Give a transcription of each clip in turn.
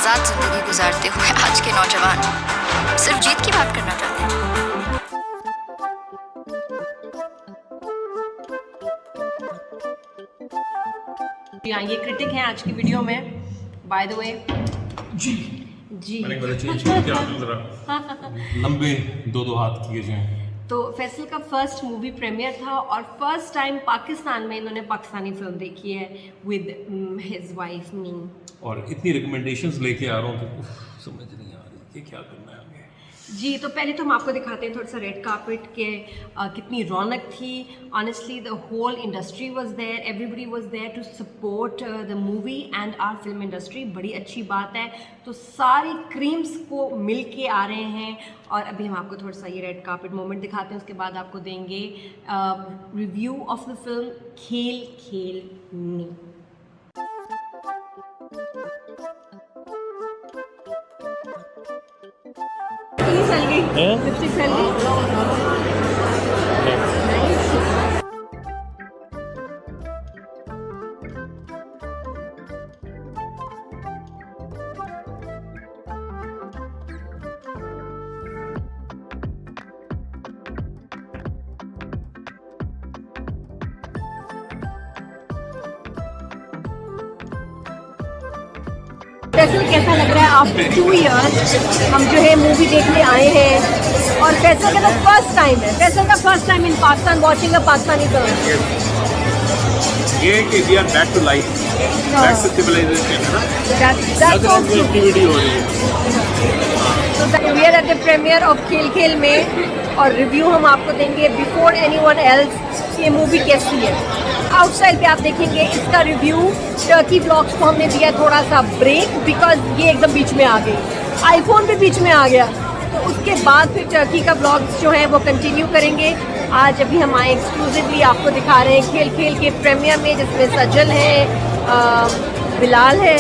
आज़ाद ज़िंदगी गुजारते हुए आज के नौजवान सिर्फ जीत की बात करना चाहते हैं। ये क्रिटिक हैं आज की वीडियो में, बाय द वे। जी मैंने बोला चेंज करके आ जरा लंबे दो हाथ किए जाएं। तो फैसल का फर्स्ट मूवी प्रीमियर था और फर्स्ट टाइम पाकिस्तान में इन्होंने पाकिस्तानी फिल्म देखी है विद हिज वाइफ मी। और इतनी रिकमेंडेशंस लेके आ रहा हूँ कि समझ नहीं आ रही कि क्या करना है आगे। जी, तो पहले तो हम आपको दिखाते हैं थोड़ा सा रेड कार्पेट के कितनी रौनक थी। Honestly the whole industry was there, everybody was there to support the movie and our film industry. बड़ी अच्छी बात है। तो सारी क्रीम्स को मिल के आ रहे हैं और अभी हम आपको थोड़ा सा ये रेड कार्पेट मोमेंट दिखाते हैं, उसके बाद आपको देंगे रिव्यू ऑफ द फिल्म खेल खेल में। लिपस्टिक फैल फैसल कैसा लग रहा है आफ्टर 2 इयर्स हम जो है मूवी देखने आए हैं और फैसल का फर्स्ट टाइम है, फैसल का first time in Pakistan watching a Pakistani film. ये कि we are back to life, back to civilisation है ना, एक्टिविटी हो रही है। We are at the premiere of Khel Khel Mein और रिव्यू हम आपको देंगे बिफोर एनीवन एल्स ये मूवी कैसी है। आउटसाइड पे आप देखेंगे इसका रिव्यू। टर्की व्लॉग्स को हमने दिया थोड़ा सा ब्रेक बिकॉज ये एकदम बीच में आ गई, आईफोन भी बीच में आ गया, तो उसके बाद फिर टर्की का व्लॉग्स जो है वो कंटिन्यू करेंगे। आज अभी हम आए एक्सक्लूसिवली आपको दिखा रहे हैं खेल खेल के प्रीमियर में, जिसमें सजल है, बिलाल है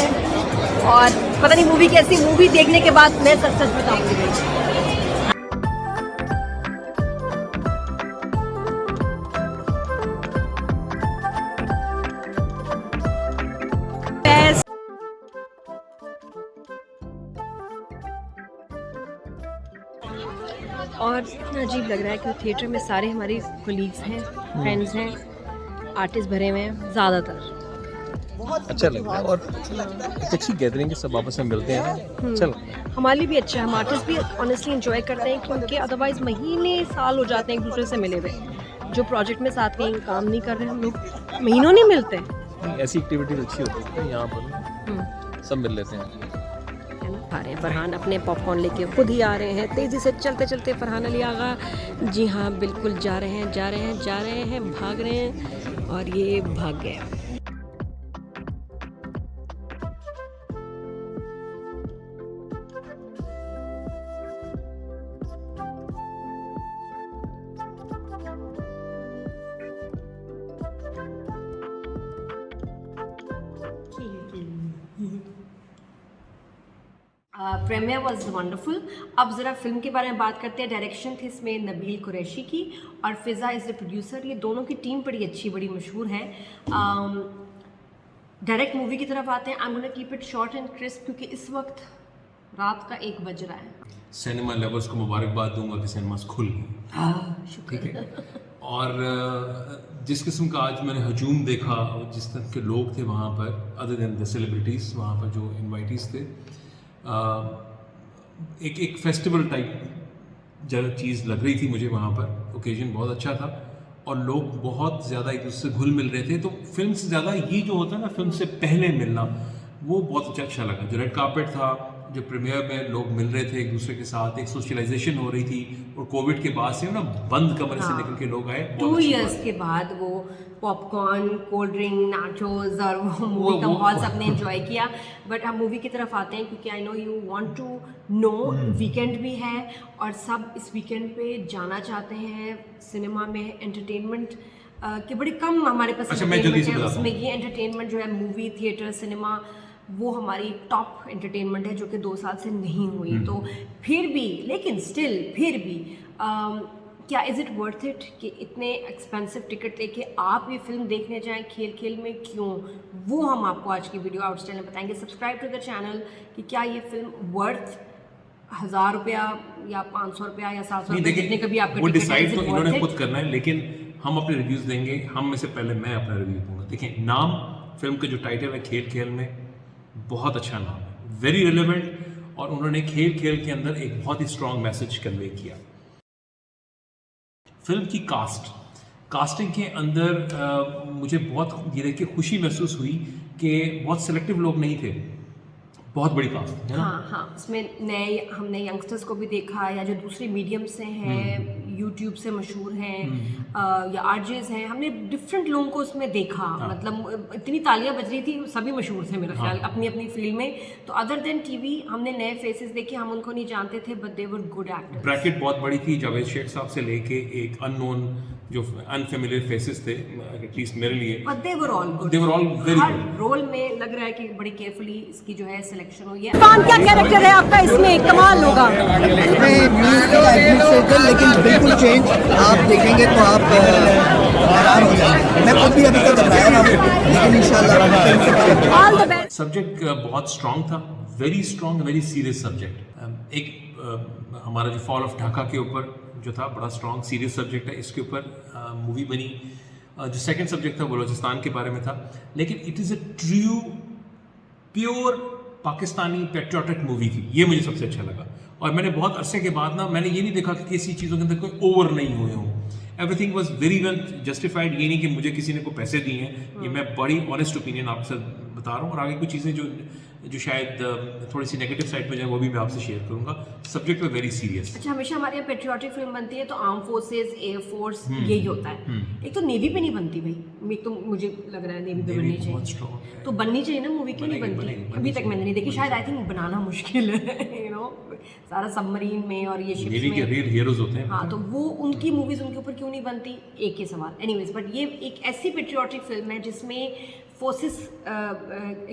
और पता नहीं मूवी कैसी। मूवी देखने के बाद मैं सच सच बताऊंगी। और इतना अजीब लग रहा है कि थिएटर में सारे हमारे कोलीग्स हैं, फ्रेंड्स हैं, आर्टिस्ट भरे हुए हैं ज़्यादातर। अच्छा लग रहा है और अच्छी गैदरिंग के सब आपस में मिलते हैं। चल हमारे लिए भी अच्छा है, हम आर्टिस्ट भी ऑनेस्टली एंजॉय करते हैं क्योंकि अदरवाइज महीने साल हो जाते हैं एक दूसरे से मिले हुए। जो प्रोजेक्ट में साथ में काम नहीं कर रहे हम लोग महीनों नहीं मिलते। ऐसी एक्टिविटीज अच्छी होती है यहाँ पर, सब मिल लेते हैं। आ रहे हैं फरहान अपने पॉपकॉर्न लेके खुद ही आ रहे हैं, तेज़ी से चलते चलते फरहान अली आगा। जी हाँ बिल्कुल जा रहे हैं जा रहे हैं जा रहे हैं, भाग रहे हैं और ये भाग गए। Premiere was wonderful. अब ज़रा फिल्म के बारे में बात करते हैं। डायरेक्शन थी इसमें नबील कुरैशी की और फ़िज़ा इज़ द प्रोड्यूसर। ये दोनों की टीम बड़ी अच्छी, बड़ी मशहूर है। डायरेक्ट मूवी की तरफ आते हैं। I am gonna keep it short and crisp क्योंकि इस वक्त रात का 1 बज रहा है। सिनेमा लवर्स को मुबारकबाद दूंगा कि सिनेमास खुल गए, ठीक है। और जिस किस्म का आज मैंने हजूम देखा, जिस तरह के लोग थे वहाँ पर, अदर देन द सेलिब्रिटीज़ वहाँ पर जो इन्वाइटीज़ थे, एक फेस्टिवल टाइप जब चीज़ लग रही थी मुझे वहाँ पर। ओकेजन बहुत अच्छा था और लोग बहुत ज़्यादा एक दूसरे से घुल मिल रहे थे। तो फिल्म से ज़्यादा ये जो होता है ना, फिल्म से पहले मिलना, वो बहुत अच्छा लगा। जो रेड कार्पेट था, जो प्रीमियर में लोग मिल रहे थे एक दूसरे के साथ, एक सोशलाइजेशन हो रही थी। और कोविड के बाद से ना बंद कमरे से निकल के लोग आए। 2 इयर्स के बाद वो पॉपकॉर्न, कोल्ड ड्रिंक, नाचोस और वो मूवी का माहौल सबने एंजॉय किया। बट हम मूवी की तरफ आते हैं क्योंकि I know you want to know. Weekend भी है और सब इस वीकेंड पे जाना चाहते हैं सिनेमा में। एंटरटेनमेंट के बड़े कम हमारे पास एंटरटेनमेंट है, उसमें ये एंटरटेनमेंट जो है मूवी, थिएटर, सिनेमा, वो हमारी टॉप एंटरटेनमेंट है जो कि 2 साल से नहीं हुई। तो फिर भी, लेकिन स्टिल फिर भी क्या इज़ इट वर्थ इट कि इतने एक्सपेंसिव टिकट लेके आप ये फिल्म देखने जाएं खेल खेल में, क्यों? वो हम आपको आज की वीडियो आउटस्टाइल में बताएंगे। सब्सक्राइब टू द चैनल कि क्या ये फिल्म वर्थ 1000 रुपया या 500 रुपया या 700 रुपया जितने का भी आपका वो टिकट डिसाइड तो इन्होंने है। खुद करना है, लेकिन हम अपने रिव्यूज देंगे। हम में से पहले मैं अपना रिव्यू दूंगा। देखिए, नाम फिल्म का जो टाइटल है खेल खेल में, बहुत अच्छा नाम है, वेरी रिलेवेंट, और उन्होंने खेल खेल के अंदर एक बहुत ही स्ट्रॉन्ग मैसेज कन्वे किया। फिल्म की कास्टिंग के अंदर मुझे बहुत ये देख के खुशी महसूस हुई कि बहुत सिलेक्टिव लोग नहीं थे, बहुत बड़ी कास्ट है ना। हाँ, इसमें नए हमने यंगस्टर्स को भी देखा, या जो दूसरे मीडियम से हैं, यूट्यूब से मशहूर हैं, या आरजेस हैं, हमने डिफरेंट लोगों को उसमें देखा। मतलब इतनी तालियां बज रही थी, सभी मशहूर थे मेरा ख्याल अपनी अपनी फील्ड में। तो अदर देन टीवी हमने नए फेसेस देखे, हम उनको नहीं जानते थे, but they were good actors. Bracket बहुत बड़ी थी, जावेद शेख साहब से लेके एक अननोन जो अनफेमिलियर फेसेस थे, एटलीस्ट मेरे लिए, but they were all good. They were all very her good. Role में लग रहा है कि बड़ी केयरफुली इसकी जो है सिलेक्शन हुई है। इरफान, क्या कैरेक्टर है आपका इसमें? कमाल होगा। लेकिन बिल्कुल चेंज आप देखेंगे तो आप हैरान हो जाएंगे। मैं खुद भी अभी तक घबराया था, लेकिन इंशाल्लाह ऑल द बेस्ट। सब्जेक्ट बहुत स्ट्रॉन्ग था, very strong, very serious subject. एक हमारा जो फॉल ऑफ ढाका के ऊपर जो था, बड़ा स्ट्रॉन्ग सीरियस सब्जेक्ट है, इसके ऊपर मूवी बनी। जो सेकंड सब्जेक्ट था बलूचिस्तान के बारे में था, लेकिन it is a true pure Pakistani patriotic movie थी। ये मुझे सबसे अच्छा लगा। और मैंने बहुत अरसे के बाद ना, मैंने ये नहीं देखा कि किसी चीज़ों के अंदर कोई ओवर नहीं हुए हों। Everything was very well justified. ये नहीं कि मुझे किसी ने को पैसे दिए हैं, ये मैं बड़ी ऑनेस्ट ओपिनियन आपसे बता रहा हूँ। और आगे कुछ चीज़ें जो शायद थोड़ी सी नेगेटिव साइड पे जाए, वो भी मैं आपसे शेयर करूँगा। Subject very serious. अच्छा, हमेशा हमारे यहाँ पेट्रियोटिक फिल्म बनती है तो आर्म फोर्सेस, एयर फोर्स, यही होता है। एक तो नेवी पे नहीं बनती भाई, एक तो मुझे लग रहा है नेवी पे बननी चाहिए। तो बननी चाहिए ना मूवी, क्यों नहीं बनती? अभी तक मैंने नहीं देखी, शायद आई थिंक बनाना मुश्किल है, यू नो, सारा सबमरीन में और ये शिप्स नेवी के रियल हीरोज होते हैं। हाँ, तो वो उनकी मूवीज उनके ऊपर क्यों नहीं बनती, एक ही सवाल। एनीवेज, बट ये एक ऐसी पेट्रियोटिक फिल्म है जिसमें फोर्सेस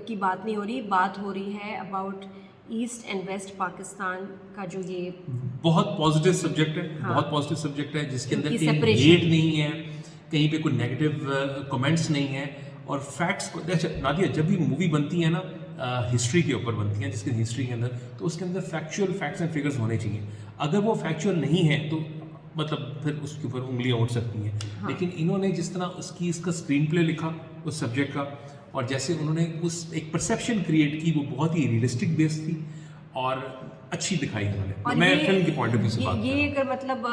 की बात नहीं हो रही, बात हो रही है about east and west Pakistan का जो ये बहुत पॉजिटिव सब्जेक्ट है। हाँ, बहुत पॉजिटिव सब्जेक्ट है, जिसके अंदर उनकी कहीं separation। हेट नहीं है, कहीं पे कोई नेगेटिव कमेंट्स नहीं है, और फैक्ट्स को। अच्छा नादिया, जब भी मूवी बनती है ना, हिस्ट्री के ऊपर बनती है, जिसके हिस्ट्री के अंदर, तो उसके अंदर फैक्चुअल फैक्ट्स एंड फिगर्स होने चाहिए। अगर वो फैक्चुअल नहीं है तो मतलब फिर उसके ऊपर उंगलियां उठ सकती हैं। हाँ। लेकिन इन्होंने जिस तरह इसका स्क्रीन प्ले लिखा उस सब्जेक्ट का, और जैसे उन्होंने उस एक परसेप्शन क्रिएट की, वो बहुत ही रियलिस्टिक बेस थी और अच्छी दिखाई उन्होंने। मैं फिल्म के पॉइंट ऑफ व्यू से बात ये अगर मतलब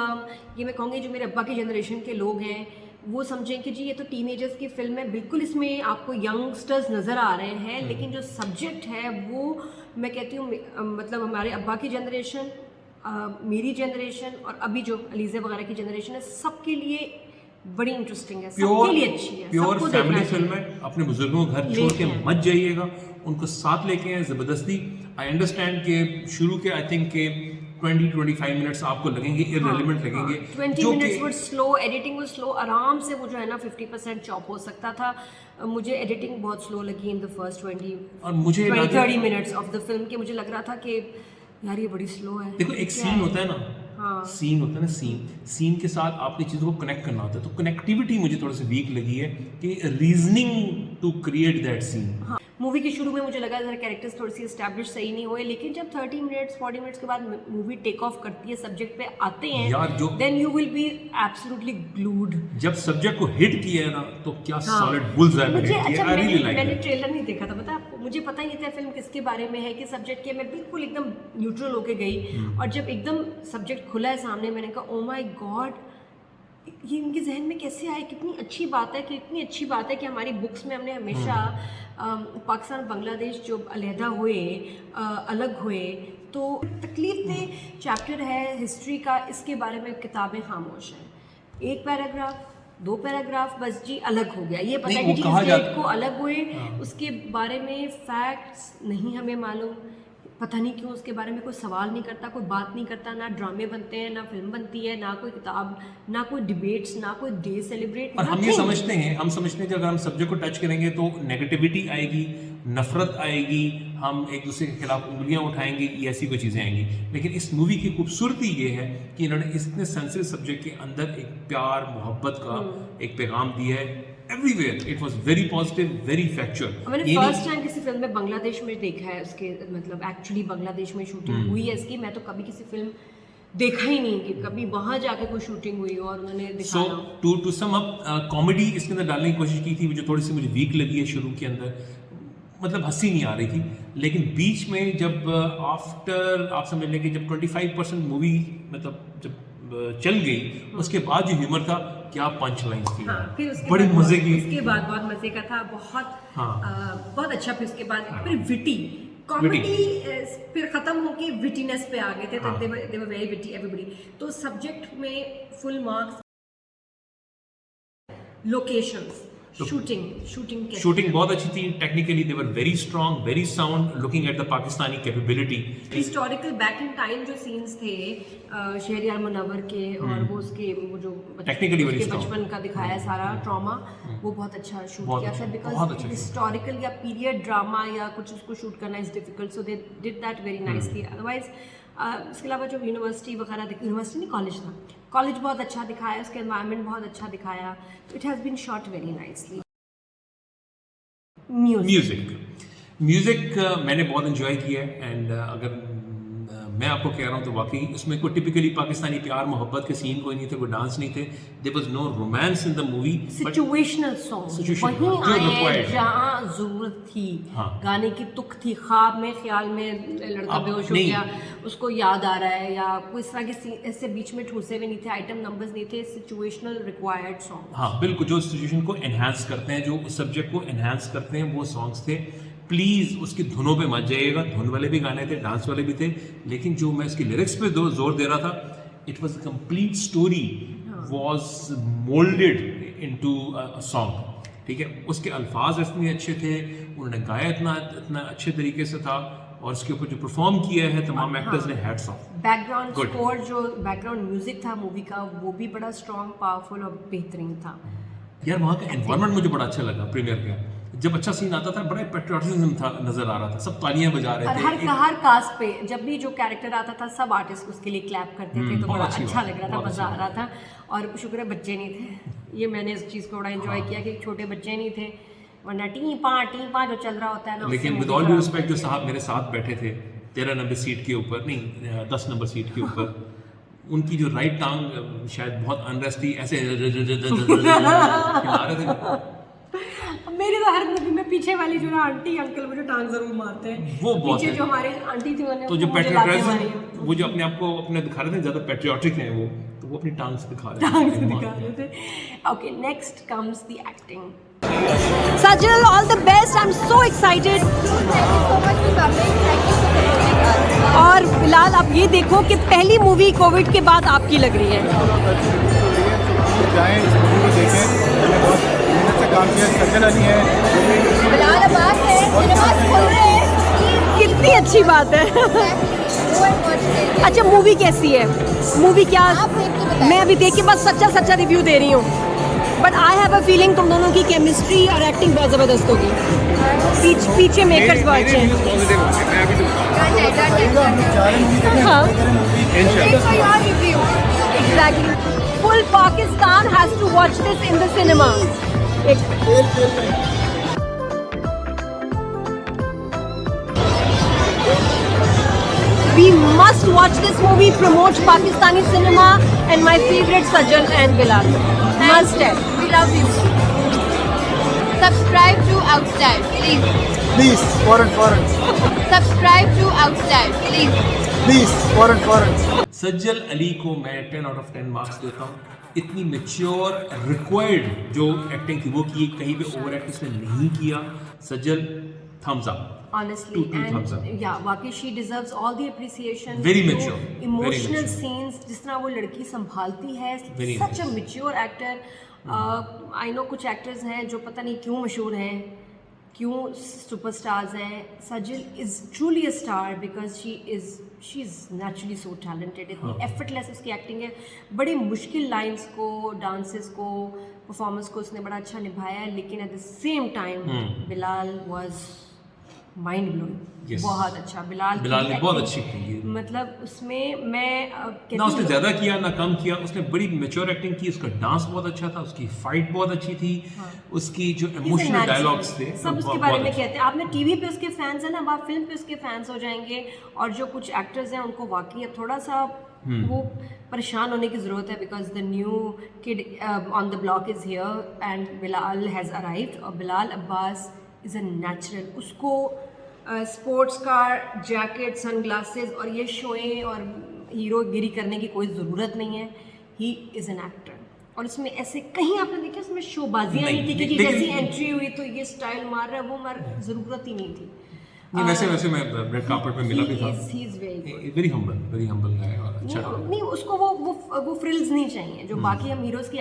ये मैं कहूँगी, जो मेरे अब्बा की जनरेशन के लोग हैं वो समझें कि जी ये तो टीनेजर्स की फिल्म है, बिल्कुल इसमें आपको यंगस्टर्स नज़र आ रहे हैं, लेकिन जो सब्जेक्ट है वो मैं कहती हूँ मतलब हमारे अब्बा की जनरेशन, मेरी जनरेशन और अभी जो अलीज़ा वगैरह की जनरेशन है, सबके लिए बड़ी इंटरेस्टिंग है, सबके लिए अच्छी है, प्योर सबको फैमिली देखना फिल्म है। अपने बुजुर्गों को घर छोड़ के मत जाइएगा, उनको साथ लेके आए ज़बरदस्ती। आई अंडरस्टैंड के शुरू के आई थिंक के 20-25 मिनट्स आपको लगेंगे इररिलेवेंट लगेंगे, 20 मिनट्स वो स्लो, एडिटिंग वो स्लो, आराम से वो जो है ना 50% चॉप हो सकता था। मुझे एडिटिंग बहुत स्लो लगी in the first 20-30 minutes of the film के। मुझे लग रहा था कि यार ये बड़ी स्लो है। देखो, एक सीन होता है ना, सीन होता है ना, सीन के साथ आपने चीज़ों को कनेक्ट करना होता है। तो कनेक्टिविटी मुझे थोड़ी सी वीक लगी है कि reasoning to create that scene. Movie के शुरू में मुझे लगा जरा कैरेक्टर्स थोड़ी सी एस्टैब्लिश सही नहीं हुए, लेकिन जब 30 मिनट्स 40 मिनट्स के बाद मूवी टेक ऑफ करती है, सब्जेक्ट पे आते हैं, then you will be absolutely glued. जब सब्जेक्ट को हिट किया है ना, तो क्या सॉलिड बुल्सआई पे हिट किया। I really like. मैंने ट्रेलर नहीं देखा था, पता आपको, मुझे पता ही नहीं था फिल्म किसके बारे में है, कि सब्जेक्ट के, मैं बिल्कुल एकदम न्यूट्रल होके गई। और जब एकदम सब्जेक्ट खुला है सामने, मैंने कहा ओ माय गॉड, ये इनके जहन में कैसे आए। कितनी अच्छी बात है, कि इतनी अच्छी बात है कि हमारी बुक्स में हमने हमेशा पाकिस्तान बांग्लादेश जो अलहदा हुए, अलग हुए, तो तकलीफ में चैप्टर है हिस्ट्री का, इसके बारे में किताबें खामोश हैं। एक पैराग्राफ, 2 पैराग्राफ, बस जी अलग हो गया। ये पता है कि जी इस डेट को अलग हुए, उसके बारे में फैक्ट्स नहीं हमें मालूम, पता नहीं क्यों उसके बारे में कोई सवाल नहीं करता, कोई बात नहीं करता, ना ड्रामे बनते हैं, ना फिल्म बनती है, ना कोई किताब, ना कोई डिबेट्स, ना कोई डे सेलिब्रेट। और हम ये समझते हैं कि अगर हम सब्जेक्ट को टच करेंगे तो नेगेटिविटी आएगी, नफरत आएगी, हम एक दूसरे के खिलाफ उंगलियां उठाएंगे, ये ऐसी कोई चीज़ें आएंगी। लेकिन इस मूवी की खूबसूरती ये है कि इन्होंने इतने सेंसिटिव सब्जेक्ट के अंदर एक प्यार मोहब्बत का एक पैगाम दिया है। Everywhere it was very positive, very factual. मैंने फर्स्ट टाइम किसी फिल्म में बांग्लादेश में देखा है, उसके मतलब एक्चुअली बांग्लादेश में शूटिंग हुई है इसकी। मैं तो कभी किसी फिल्म देखा ही नहीं कि कभी वहां जाके कोई शूटिंग हुई और उन्होंने दिखाया। सो टू सम अप, कॉमेडी इसके अंदर डालने की कोशिश की थी, जो थोड़ी सी मुझे वीक लगी है शुरू के अंदर, मतलब हंसी नहीं आ रही थी। लेकिन बीच में जब आफ्टर आप समझ लें कि जब 25% मूवी मतलब जब चल गई, उसके बाद जो ह्यूमर था, क्या पंच लाइन्स थी, फिर उसके बड़े बाद मजे की। उसके बाद बहुत मजे का था, बहुत बहुत अच्छा। फिर उसके बाद फिर विटी Witty. कॉमेडी फिर खत्म होके विटीनेस पे आ गए थे, तो दे वर वेरी विटी एवरीबॉडी। तो सब्जेक्ट में फुल मार्क्स, लोकेशंस, शूटिंग बहुत अच्छी थी। Technically they were very strong, very sound, looking at the Pakistani capability. Historical back in time जो सीन्स थे शहरियार मुनव्वर के, और वो उसके वो जो Technically very strong. बचपन का दिखाया सारा ट्रॉमा, वो बहुत अच्छा शूट किया था। बिकॉज हिस्टोरिकल या पीरियड ड्रामा या कुछ उसको शूट करना is difficult, so they did that very nicely. Otherwise इसके अलावा जो यूनिवर्सिटी वगैरह, यूनिवर्सिटी नहीं कॉलेज था, कॉलेज बहुत अच्छा दिखाया, उसका एनवायरनमेंट बहुत अच्छा दिखाया, तो it has been shot very nicely. Music मैंने बहुत एंजॉय किया है। एंड अगर मैं आपको कह रहा हूँ तो वाकई इसमें कोई टिपिकली पाकिस्तानी प्यार मोहब्बत के सीन कोई नहीं थे, कोई डांस नहीं थे, there was no romance in the movie. Situational song वहीं आए जहाँ जरूरत थी, गाने की तुक थी। ख्वाब में, ख्याल में लड़का बेहोश हो गया, उसको याद आ रहा है, या कोई इस तरह के ऐसे बीच में ठूसे हुए नहीं थे, आइटम नंबर्स नहीं थे, सिचुएशनल रिक्वायर्ड सॉन्ग। हाँ बिल्कुल, जो सिचुएशन को एनहांस करते हैं, जो उस सब्जेक्ट को एनहांस करते हैं, वो सॉन्ग्स थे। प्लीज़ उसकी धुनों पे मत जाइएगा, धुन वाले भी गाने थे, डांस वाले भी थे, लेकिन जो मैं इसकी लिरिक्स पे जोर दे रहा था, it was a complete story was moulded into a song. ठीक है, उसके अल्फाज इतने अच्छे थे, उन्होंने गाया इतना अच्छे तरीके से था, और उसके ऊपर जो परफॉर्म किया है तमाम एक्टर्स ने, हैट्स ऑफ। बैकग्राउंड स्कोर, जो बैकग्राउंड म्यूजिक था मूवी का, वो भी बड़ा स्ट्रॉन्ग, पावरफुल और बेहतरीन था। यार वहाँ का एनवायरनमेंट मुझे बड़ा अच्छा लगा। प्रीमियर का जब अच्छा सीन आता था, बड़ा पेट्रियोटिज्म था, नजर आ रहा था, सब तालियां बजा रहे थे। हर कास्ट पे जब भी जो कैरेक्टर आता था, सब आर्टिस्ट उसके लिए क्लैप करते थे, तो बड़ा अच्छा लग रहा था, मजा आ रहा था। और शुक्र है बच्चे नहीं थे, ये मैंने इस चीज़ को बड़ा एंजॉय किया कि छोटे बच्चे नहीं थे, वरना टी पा जो चल रहा होता है ना। लेकिन विद ऑल ड्यू रिस्पेक्ट, जो साहब मेरे साथ बैठे थे 13 नंबर सीट के ऊपर, नहीं 10 नंबर सीट के ऊपर, उनकी जो राइट टांग शायद बहुत अनरेस्ट थी, ऐसे हिला रहे थे। मेरी तो हर मूवी में पीछे वाली जो ना आंटी अंकल मुझे टांग जरूर मारते हैं, वो पीछे जो हमारे आंटी थी उन्होंने, तो जो पेट्रियोटिज्म, वो जो अपने आप को अपने दिखा रहे थे ज्यादा पेट्रियोटिक हैं वो, तो वो अपनी टांग से दिखा रहे थे। Okay, next comes the acting. Sajal, all the best. I'm so excited. Thank you so much for coming. Thank you for supporting us. और फिलहाल आप ये देखो कि पहली मूवी कोविड के बाद आपकी लग रही है। जाएं, इस मूवी को देखें, मैंने बहुत मेहनत से काम किया। सज्जल अली है, बिलाल अब्बास है, सिनेमास खुल रहे हैं। कितनी अच्छी बात है। Go and watch it. अच्छा, मूवी कैसी है? मूवी क्या, आप देख के बताएं। मैं अभी देख के बस सच्चा रिव्यू दे रही हूँ, but I have a feeling तुम दोनों की केमिस्ट्री और एक्टिंग बहुत ज़बरदस्त होगी। पीछे मेकर्स बहुत अच्छे हैं। Done है। हाँ, Wait for your review. Exactly. Full Pakistan has to watch this in the cinema. We must watch this movie, promotes Pakistani cinema, and my favorite Sajal and Bilal. Must have. We love you. Subscribe to Outstyle, please. Please फॉरन Subscribe to Outstyle, please. Please फॉरन। सज्जल अली को मैं 10 out of 10 marks देता हूँ। इतनी mature required जो acting थी वो की, कहीं पे ओवर एक्ट इसने नहीं किया। Sajal, thumbs up. Honestly, thumbs up. and yeah, वाकई she deserves all the appreciation. Very mature. Emotional Very mature. scenes, जिस तरह वो लड़की संभालती है, Very such a nice. mature actor. I know कुछ actors हैं जो पता नहीं क्यों मशहूर हैं, क्यों सुपरस्टार्स हैं। सजल is truly a star because she is naturally so talented. इतनी effortless उसकी एक्टिंग है, बड़ी मुश्किल लाइंस को, डांसेस को, परफॉर्मेंस को उसने बड़ा अच्छा निभाया है। लेकिन at the same time Bilal was mind blowing, Yes. बहुत अच्छा। बिलाल बिलाल की ने बहुत acting, अच्छी एक्टिंग की। मतलब उसमें मैं कहती ना उसने हूँ- ज़्यादा किया ना कम किया, उसने बड़ी मेच्योर एक्टिंग की, उसका डांस बहुत अच्छा था, उसकी फाइट बहुत अच्छी थी, उसकी जो He's a emotional natural. Dialogues थे सब उसके बहुत बारे में अच्छे। कहते हैं। आपने टीवी पे उसके फैंस हैं ना, अब आप फिल्म पे उसके फैंस हो जाएंगे। और जो कुछ एक्टर्स हैं उनको वाकई अब थोड़ा सा वो परेशान होने की ज़रूरत है, because the new kid on the block is here and Bilal has arrived. और Bilal Abbas is a natural. उसको स्पोर्ट्स कार, जैकेट, सनग्लासेस और ये शोएं और हीरोगिरी करने की कोई ज़रूरत नहीं है। ही इज़ एन एक्टर। और उसमें ऐसे कहीं आपने देखा उसमें शोबाजियाँ नहीं थी कि जैसी एंट्री हुई तो ये स्टाइल मार रहा है वो मार, ज़रूरत ही नहीं थी। नहीं, वैसे मैं रेड कार्पेट पे मिला भी था। He is very good. Very humble है और अच्छा नहीं उसको वो फ्रिल्स नहीं चाहिए जो बाकी हम हीरोज की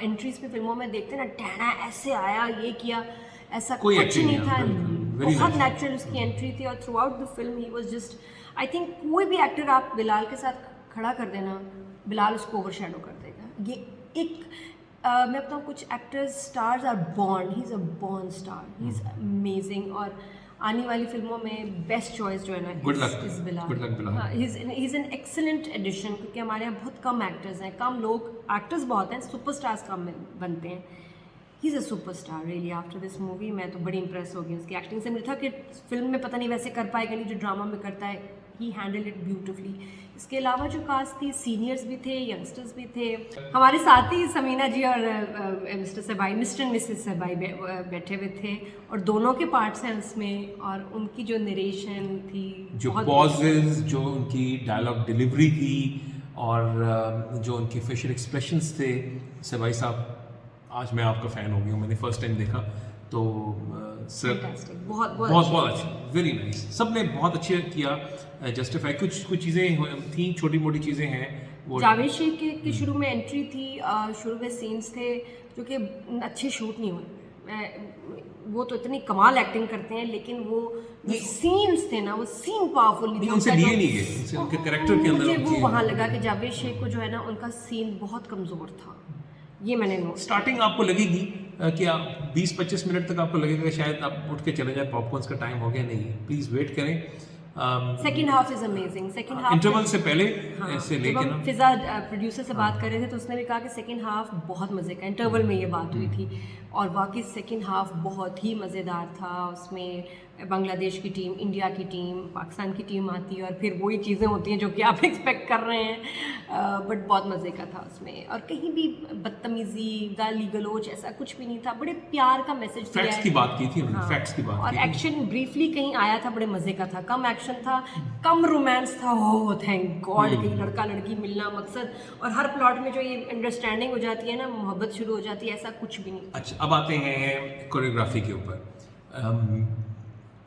एंट्रीज पे फिल्मों में देखते हैं ना, टहना ऐसे आया, ये किया, ऐसा कोई कुछ acting नहीं नहीं था। है, बिल्कुल, very बहुत natural. नेचुरल उसकी एंट्री थी। और through out the film he was just, I think कोई भी एक्टर आप बिलाल के साथ खड़ा कर देना, बिलाल उसको ओवरशैडो कर देगा। ये एक मैं बताऊँ, कुछ actors stars are born, he is a born star, he is amazing. और आने वाली फिल्मों में बेस्ट चॉइस जो है ना Good luck. Is Bilal. Good luck, Bilal. हाँ, he is an excellent addition, क्योंकि हमारे यहाँ बहुत कम एक्टर्स हैं, कम लोग, एक्टर्स बहुत हैं, सुपरस्टार्स कम बनते हैं। ही is a superstar really. After this movie मैं तो बड़ी इंप्रेस हो गई उसकी एक्टिंग से। मुझे था कि फिल्म में पता नहीं वैसे कर पाएगा नहीं जो ड्रामा में करता है। ही हैंडल इट ब्यूटिफुली। इसके अलावा जो कास्ट थी, सीनियर्स भी थे, यंगस्टर्स भी थे। हमारे साथ ही समीना जी और मिस्टर एंड मिसेस सबाई बैठे हुए थे और दोनों के पार्ट्स हैं उसमें। और उनकी जो नरेशन थी, जो पॉजेज, जो उनकी डायलॉग डिलीवरी थी और जो उनके फेशियल एक्सप्रेशंस थे। सबाई साहब, आज मैं आपका फ़ैन हो गया हूँ, मैंने फर्स्ट टाइम देखा तो सर बहुत बहुत अच्छा, वेरी नाइस। सब ने बहुत अच्छे किया, जस्टिफाई। कुछ चीज़ें थी, छोटी मोटी चीज़ें हैं वो। जावेद शेख की शुरू में एंट्री थी, शुरू में सीन्स थे जो कि अच्छे शूट नहीं हुए। वो तो इतनी कमाल एक्टिंग करते हैं, लेकिन वो जो सीन्स थे ना, वो सीन पावरफुल नहीं थे। उनसे लिए नहीं गए, उनके कैरेक्टर के अंदर। मुझे वो वहाँ लगा कि जावेद शेख को जो है ना, उनका सीन बहुत कमज़ोर था। ये मैंने नोट। स्टार्टिंग आपको लगेगी कि आप 20-25 मिनट तक आपको लगेगा शायद आप उठ के चले जाए, पॉपकॉर्न्स का टाइम हो गया। नहीं, प्लीज़ वेट करें। Second half is amazing. Second half interval से पहले ऐसे जब लेके हम ना, फिजा प्रोड्यूसर से बात कर रहे थे तो उसने भी कहा कि सेकेंड हाफ बहुत मज़े का। इंटरवल में ये बात हुई थी और वाकई सेकेंड हाफ बहुत ही मज़ेदार था। उसमें बांग्लादेश की टीम, इंडिया की टीम, पाकिस्तान की टीम आती है और फिर वही चीज़ें होती हैं जो कि आप एक्सपेक्ट कर रहे हैं। बट बहुत मज़े का था उसमें। और कहीं भी बदतमीज़ी, गाली गलोच ऐसा कुछ भी नहीं था। बड़े प्यार का मैसेज दिया फैक्ट्स है। की बात की थी उन्होंने, फैक्ट्स की बात और की थी। एक्शन ब्रीफली कहीं आया था, बड़े मज़े का था। कम एक्शन था, कम रोमांस था। ओह थैंक गॉड, कहीं लड़का लड़की मिलना मकसद। और हर प्लॉट में जो ये अंडरस्टैंडिंग हो जाती है ना, मोहब्बत शुरू हो जाती है, ऐसा कुछ भी नहीं। अच्छा, अब आते हैं कोरियोग्राफी के ऊपर।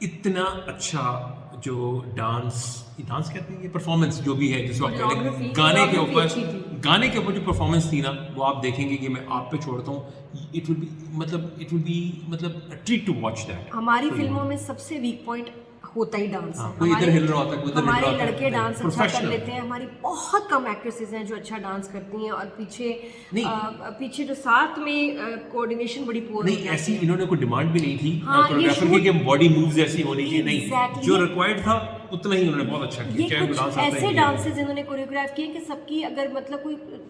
इतना अच्छा जो डांस कहते हैं, ये परफॉर्मेंस जो भी है, जिसको आप कह रहे हैं, गाने के ऊपर जो परफॉर्मेंस थी ना, वो आप देखेंगे कि मैं आप पे छोड़ता हूँ। It will be treat to watch that. हमारी फिल्मों में सबसे वीक पॉइंट होता ही डांस है। कोई इधर हिल रहा होता है, कोई इधर हिल रहा हमारे होता है। लड़के डांस अच्छा कर Professional। लेते हैं। हमारी बहुत कम एक्ट्रेसेस हैं जो अच्छा डांस करती हैं। और नहीं। पीछे जो साथ में कोऑर्डिनेशन बड़ी पोर नहीं, ऐसी इन्होंने कोई डिमांड भी नहीं थी हाँ, कोरियोग्राफर की कि बॉडी मूव्स ऐसी होनी चाहिए। नहीं, Exactly। जो रिक्वायर्ड था उतना ही उन्होंने बहुत अच्छा किया। ये चाहे वो कुछ डांस आता है ऐसे कि डांसेस इन्होंने कोरियोग्राफ किए कि सबकी, अगर मतलब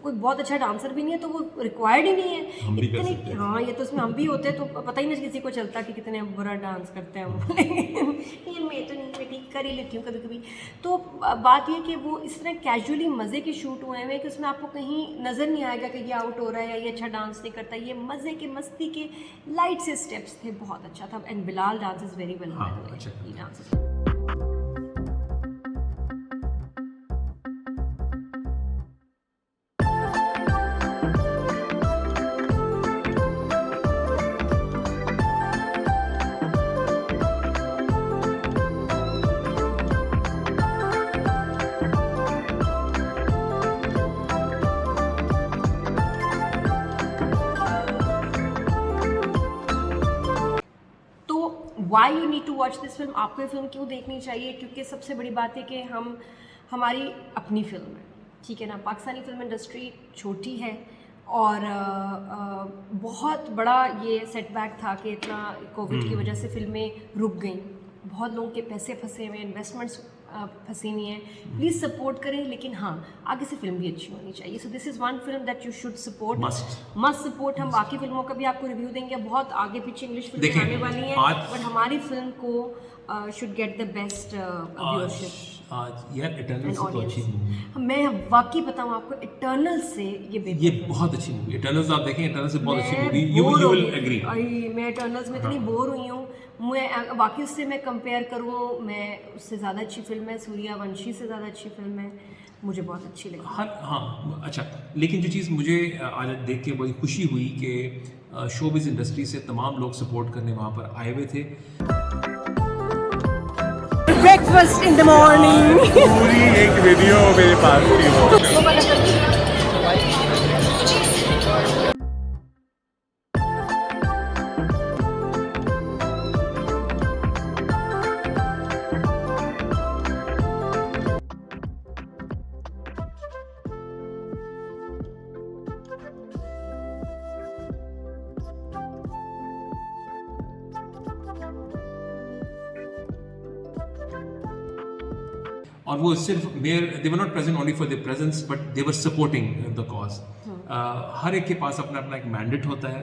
कोई बहुत अच्छा डांसर भी नहीं है तो वो रिक्वायर्ड ही नहीं है। हम भी कर सकते हैं। हाँ, ये तो उसमें हम भी होते हैं तो पता ही नहीं किसी को चलता कि कितने बुरा डांस करते हैं हम। लेकिन मैं तो नहीं, मैं ठीक कर ही लेती हूँ कभी कभी। तो बात ये कि वो इस तरह कैजुअली मज़े के शूट हुए हैं कि उसमें आपको कहीं नज़र नहीं आएगा कि ये आउट हो रहा है या ये अच्छा डांस नहीं करता। ये मज़े के, मस्ती के लाइट से स्टेप्स थे, बहुत अच्छा था। And Bilal dances very well. अच्छा। Why you need to watch this film. आपको ये फिल्म क्यों देखनी चाहिए? क्योंकि सबसे बड़ी बात है कि हमारी अपनी फिल्म है, ठीक है ना। पाकिस्तानी फिल्म इंडस्ट्री छोटी है और बहुत बड़ा ये सेटबैक था कि इतना कोविड की वजह से फिल्में रुक गई बहुत लोगों के पैसे फंसे हुए हैं, इन्वेस्टमेंट्स फंसी हुई हैं, प्लीज़ सपोर्ट करें, लेकिन हाँ आगे से फिल्म भी अच्छी होनी चाहिए। So this is one film that you should support, must support. हम बाकी फिल्मों का भी आपको रिव्यू देंगे, बहुत आगे पीछे इंग्लिश फिल्म आने वाली हैं, बट हमारी फिल्म को should get the best viewership. आज यार इटर्नल से तो अच्छी मूवी, मैं वाकई बताऊँ आपको, इटर्नल से ये बहुत अच्छी मूवी। इटर्नल्स आप देखें, इटर्नल्स से बहुत अच्छी मूवी, यू विल एग्री। मैं इटर्नल्स में इतनी बोर हुई हूँ, मैं बाकी उससे मैं कंपेयर करूँ, मैं उससे ज़्यादा अच्छी फिल्म है, सूर्यवंशी से ज़्यादा अच्छी फिल्म है, मुझे बहुत अच्छी लगी। हाँ अच्छा, लेकिन जो चीज़ मुझे आज देख के बड़ी खुशी हुई कि शोबिज़ इंडस्ट्री से तमाम लोग सपोर्ट करने वहाँ पर आए हुए थे। ब्रेकफास्ट इन द मॉर्निंग, पूरी एक वीडियो मेरे पास थी। और वो सिर्फ they were not present only for their presence, but they were supporting the cause. हर एक के पास अपना अपना एक मैंडेट होता है,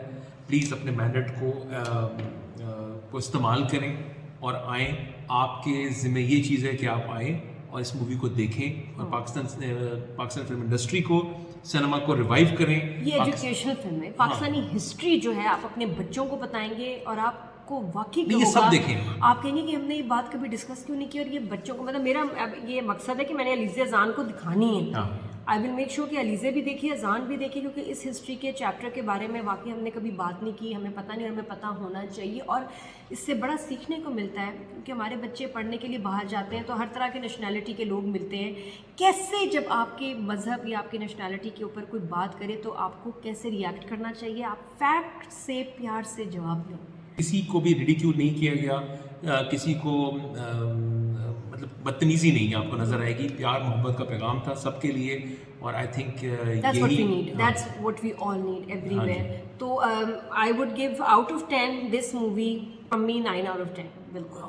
प्लीज़ अपने मैंडेट को इस्तेमाल करें और आएँ। आपके ज़िम्मे ये चीज़ है कि आप आएँ और इस मूवी को देखें और पाकिस्तान फिल्म इंडस्ट्री को, सिनेमा को रिवाइव करें। ये एजुकेशनल फिल्म है, पाकिस्तानी हिस्ट्री जो है आप अपने बच्चों को बताएंगे और आपको वाकई ये सब देखें। आप कहेंगे कि हमने ये बात कभी डिस्कस क्यों नहीं की, और ये बच्चों को, मतलब मेरा ये मकसद है कि मैंने अलीज़े अज़ान को दिखानी है। आई विल मेक श्योर कि अलीज़े भी देखिए, अज़ान भी देखिए, क्योंकि इस हिस्ट्री के चैप्टर के बारे में वाकई हमने कभी बात नहीं की, हमें पता नहीं, और हमें पता होना चाहिए। और इससे बड़ा सीखने को मिलता है, क्योंकि हमारे बच्चे पढ़ने के लिए बाहर जाते हैं तो हर तरह के नेशनैलिटी के लोग मिलते हैं। कैसे जब आपके मज़हब या आपकी नेशनैलिटी के ऊपर कोई बात करे तो आपको कैसे रिएक्ट करना चाहिए, आप फैक्ट से प्यार से जवाब दें। किसी को भी रिडिक्यूल नहीं किया गया, किसी को मतलब बदतमीजी नहीं आपको नजर आएगी, प्यार मोहब्बत का पैगाम था सबके लिए। और I think that's what we need, that's what we all need everywhere। तो I would give out of 10 this movie from me 9 out of 10 बिल्कुल।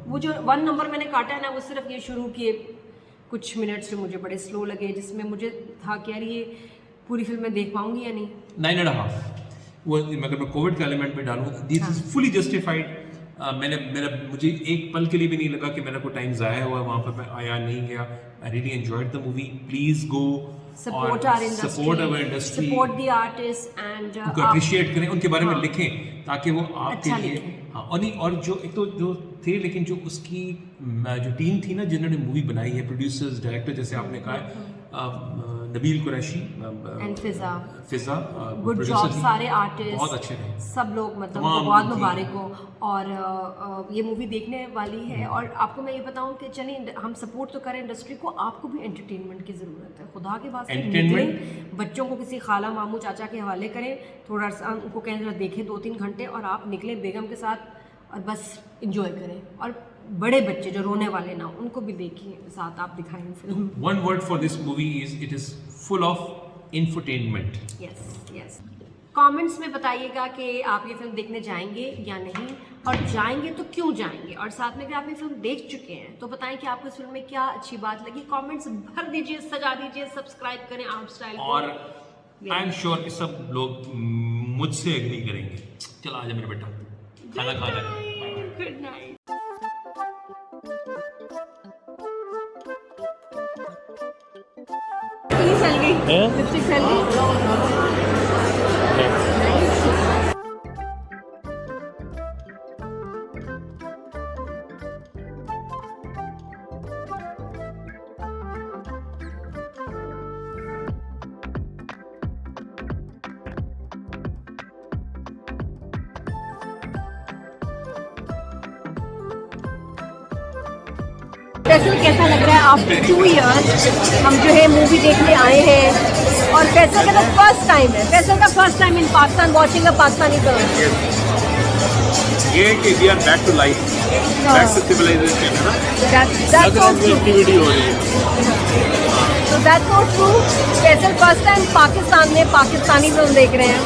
वो जो 1 नंबर मैंने काटा है ना, वो सिर्फ ये शुरू के कुछ मिनट्स जो मुझे बड़े स्लो लगे, जिसमें मुझे था कि यार ये पूरी फिल्म मैं देख पाऊंगी या नहीं। 9.5 वो अगर मैं कोविड का एलिमेंट में डालूँ, दिस इज फुली जस्टिफाइड। मुझे एक पल के लिए भी नहीं लगा कि मेरा कोई टाइम ज़ाया हुआ वहाँ पर, मैं आया नहीं गया। I really enjoyed the movie. Please go, support our industry, support the artist and उनको अप्रिशिएट करें, उनके बारे में लिखें ताकि वो आपके लिए और जो एक तो जो थे, लेकिन जो उसकी जो टीम थी ना जिन्होंने मूवी बनाई है, प्रोड्यूसर्स, डायरेक्टर, जैसे आपने कहा Nabeel Qureshi and Fiza, good job, सारे आर्टिस्ट बहुत अच्छे थे, सब लोग, मतलब बहुत मुबारक हो। और ये मूवी देखने वाली है। और आपको मैं ये बताऊं कि चलिए हम सपोर्ट तो करें इंडस्ट्री को, आपको भी एंटरटेनमेंट की ज़रूरत है। खुदा के वास्ते निकलें, बच्चों को किसी खाला मामू चाचा के हवाले करें, थोड़ा सा उनको कहें जरा देखें 2-3 घंटे, और आप निकलें बेगम के साथ और बस इंजॉय करें। और बड़े बच्चे जो रोने वाले ना, उनको भी देखिए, साथ आप दिखाएं film. One word for this movie is it is full of infotainment. Yes. Comments में बताइएगा कि आप ये फिल्म देखने जाएंगे या नहीं, और जाएंगे तो क्यों जाएंगे, और साथ में अगर आप ये फिल्म देख चुके हैं तो बताएं कि आपको इस फिल्म में क्या अच्छी बात लगी। कमेंट्स भर दीजिए, सजा दीजिए, सब्सक्राइब करें आर्ट स्टाइल। और आई एम श्योर कि सब लोग मुझसे एग्री करेंगे। चलो आजा मेरे बेटा, खाना खाना है। Good night. चल गई लिपस्टिक, चल गई। फैसल कैसा लग रहा है? आफ्टर 2 इयर्स हम जो है मूवी देखने आए हैं, और फैसल का फर्स्ट टाइम है, फैसल का first time in Pakistan watching a Pakistani film. ये कि we are back to life, back to civilisation, है ना? That's so true. एक्टिविटी हो रही है। So that's so true. Faisal first time Pakistan में पाकिस्तानी फिल्म देख रहे हैं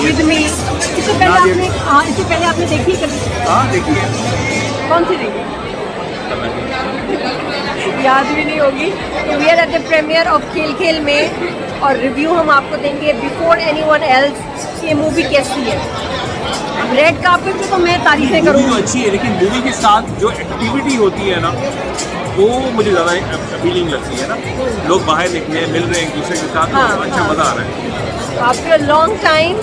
विद मी। इससे पहले आपने देखी कभी? हाँ देखिए। कौन सी देखी? याद भी नहीं होगी। We are at the premiere of Khel Khel Mein और रिव्यू हम आपको देंगे बिफोर एनीवन एल्स ये मूवी कैसी है। रेड कार्पेट पे तो मैं तारीफें मूवी करूँगी। तो अच्छी है, लेकिन मूवी के साथ जो एक्टिविटी होती है ना, वो मुझे ज़्यादा अपीलिंग लगती है ना। लोग बाहर निकले हैं, मिल रहे हैं एक दूसरे के साथ, हाँ, तो अच्छा मज़ा आ रहा है। आफ्टर लॉन्ग टाइम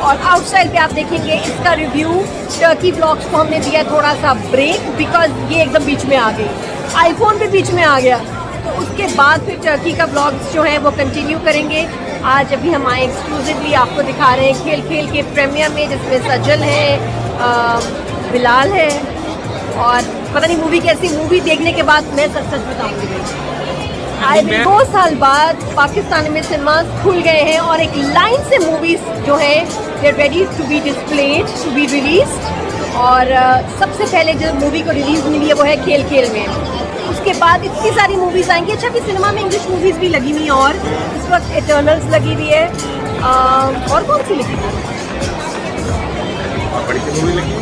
और आउटसाइड पे आप देखेंगे इसका रिव्यू। टर्की व्लॉग्स को हमने दिया थोड़ा सा ब्रेक बिकॉज ये एकदम बीच में आ गई, आईफोन भी बीच में आ गया, तो उसके बाद फिर टर्की का व्लॉग्स जो है वो कंटिन्यू करेंगे। आज अभी हम आए एक्सक्लूसिवली आपको दिखा रहे हैं खेल खेल के प्रीमियर में, जिसमें सजल है, बिलाल है और पता नहीं मूवी कैसी। मूवी देखने के बाद मैं सच सच बताऊंगी। आए 2 साल बाद पाकिस्तान में सिनेमास खुल गए हैं और एक लाइन से मूवीज जो है they are ready to be displayed, to be released. और सबसे पहले जो मूवी को रिलीज मिली है वो है खेल खेल में। उसके बाद इतनी सारी मूवीज आएंगी। अच्छा, भी सिनेमा में इंग्लिश मूवीज भी लगी हुई हैं और इस वक्त इटर्नल्स लगी हुई है। और कौन सी लगी हुई है? बड़ी सी मूवी लगी।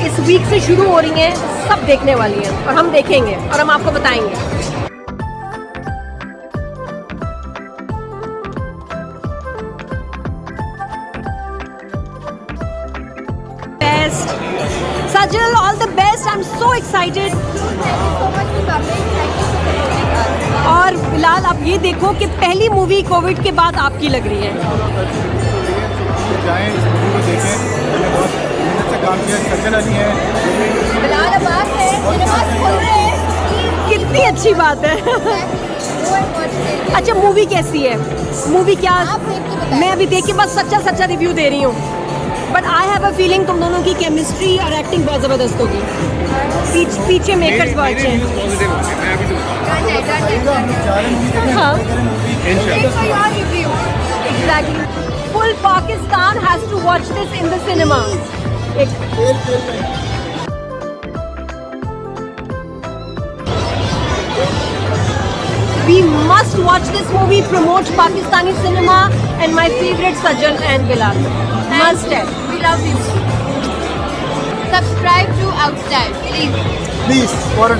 इस वीक से शुरू हो रही हैं, सब देखने वाली हैं और हम देखेंगे और हम आपको बताएंगे। Sajal, all the best. I'm so excited. और फिलहाल आप ये देखो कि पहली मूवी कोविड के बाद आपकी लग रही है। जाएं इस मूवी को देखें, मैंने बहुत मेहनत से काम किया। सजल अली है, फिलहाल अब्बास है, सिनेमास खुल रहे हैं। कितनी अच्छी बात है। अच्छा, मूवी कैसी है? मूवी क्या? मैं अभी देख के बस सच्चा सच्चा रिव्यू दे रही हूँ। But I have a feeling तुम दोनों की केमिस्ट्री और एक्टिंग बहुत ज़बरदस्त होगी। पीछे मेकर्स बहुत अच्छे हैं। हाँ, exactly. Full Pakistan has to watch this in the cinema. We must watch this movie, promotes Pakistani cinema and my favorite Sajal and Bilal. Must have. We love you. Subscribe to Outstyle, please. Please फॉरन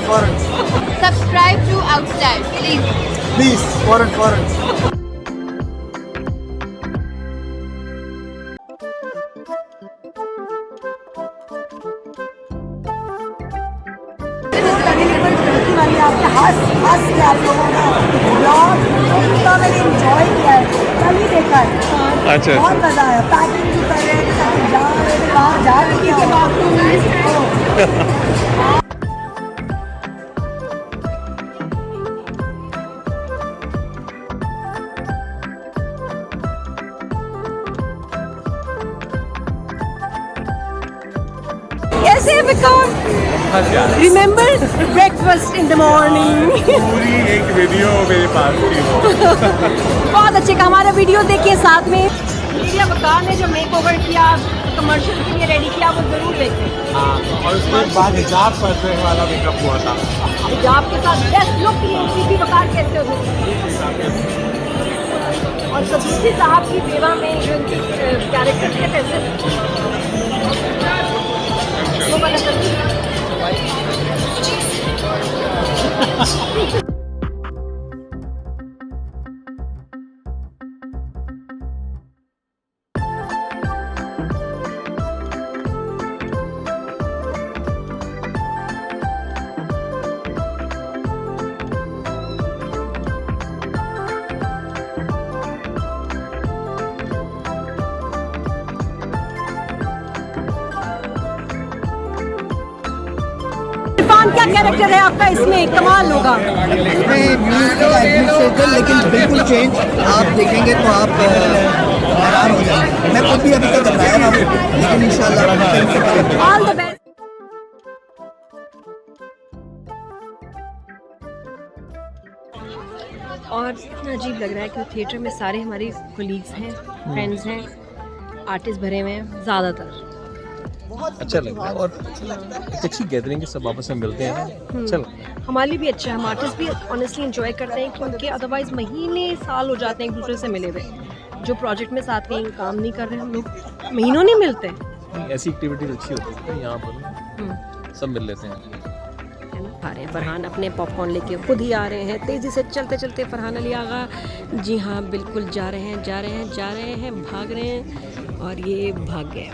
Subscribe to Outstyle, please. Please फॉरन आपके हंस के आप लोगों ने blog इतना मैंने इंजॉय किया है, कल ही देखा है। अच्छा, बहुत मजा आया। पैकिंग भी कर रहे हैं, जा रहे हैं, बाहर जा रहे हैं। कैसे विकास? Remember breakfast in the morning? पूरी एक वीडियो मेरे पास थी वो। बहुत अच्छे का हमारा वीडियो देखिए साथ में। मीडिया वकार ने जो मेकओवर किया, कमर्शियल के लिए रेडी किया, वो जरूर देखें। और उसके बाद हिजाब पर्दे वाला मेकअप हुआ था। हिजाब के साथ बेस्ट लुक की वकार कैसे होती है। और सदूसी साहब की बेवा में जो इनकी कैरेक्टर थे कैसे वो पता चलती है। क्या कैरेक्टर है आपका इसमें? कमाल होगा। लेकिन बिल्कुल चेंज आप देखेंगे तो आप हैरान हो जाएंगे। मैं खुद भी अभी तक घबराया ना हूँ, लेकिन इंशाल्लाह ऑल द बेस्ट। और इतना अजीब लग रहा है कि थिएटर में सारे हमारे कोलीग्स हैं, फ्रेंड्स हैं, आर्टिस्ट भरे हुए हैं ज़्यादातर। अच्छा लग रहा है और एक अच्छी गैदरिंग के सब आपस में मिलते हैं। चलो हमारे लिए भी अच्छा है। हम आर्टिस्ट भी ऑनेस्टली एंजॉय करते हैं क्योंकि अदरवाइज महीने साल हो जाते हैं एक दूसरे से मिले हुए। जो प्रोजेक्ट में साथ कहीं काम नहीं कर रहे हम लोग महीनों नहीं मिलते। ऐसी एक्टिविटीज अच्छी होती है यहाँ पर। सब मिल लेते हैं। आ रहे हैं फरहान अपने पॉपकॉर्न लेके खुद ही आ रहे हैं, तेज़ी से चलते चलते फरहान अली आगा, जी हाँ बिल्कुल जा रहे हैं जा रहे हैं जा रहे हैं, भाग रहे हैं और ये भाग गए।